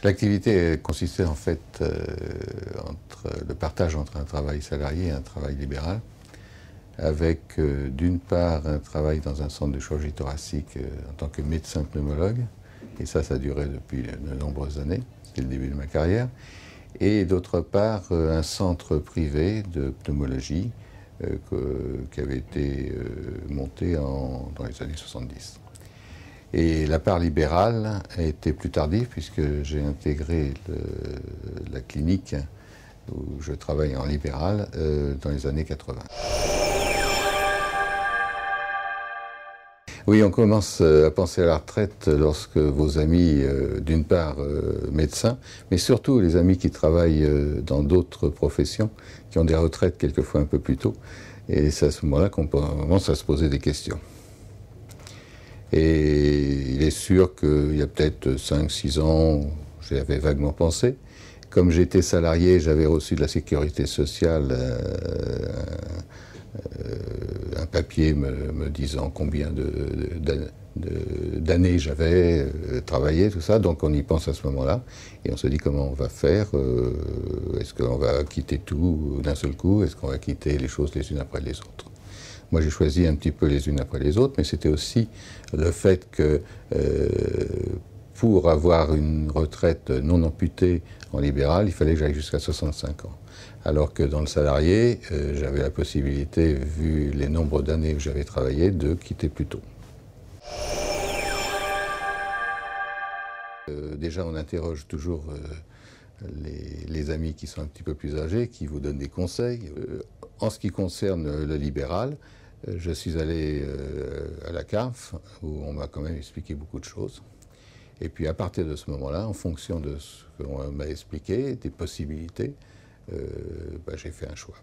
L'activité consistait en fait entre le partage entre un travail salarié et un travail libéral, avec d'une part un travail dans un centre de chirurgie thoracique en tant que médecin pneumologue, et ça a duré depuis de nombreuses années, c'était le début de ma carrière, et d'autre part un centre privé de pneumologie qui avait été monté dans les années 70. Et la part libérale a été plus tardive puisque j'ai intégré la clinique où je travaille en libéral dans les années 80. Oui, on commence à penser à la retraite lorsque vos amis, d'une part médecins, mais surtout les amis qui travaillent dans d'autres professions, qui ont des retraites quelquefois un peu plus tôt. Et c'est à ce moment-là qu'on commence à se poser des questions. Et il est sûr qu'il y a peut-être 5-6 ans, j'y avais vaguement pensé. Comme j'étais salarié, j'avais reçu de la sécurité sociale un papier me disant combien d'années j'avais travaillé, tout ça. Donc on y pense à ce moment-là. Et on se dit comment on va faire. Est-ce qu'on va quitter tout d'un seul coup? Est-ce qu'on va quitter les choses les unes après les autres? Moi, j'ai choisi un petit peu les unes après les autres, mais c'était aussi le fait que pour avoir une retraite non amputée en libéral, il fallait que j'aille jusqu'à 65 ans. Alors que dans le salarié, j'avais la possibilité, vu les nombres d'années que j'avais travaillé, de quitter plus tôt. Déjà, on interroge toujours les amis qui sont un petit peu plus âgés, qui vous donnent des conseils. En ce qui concerne le libéral, je suis allé à la CARF, où on m'a quand même expliqué beaucoup de choses. Et puis à partir de ce moment-là, en fonction de ce qu'on m'a expliqué, des possibilités, j'ai fait un choix.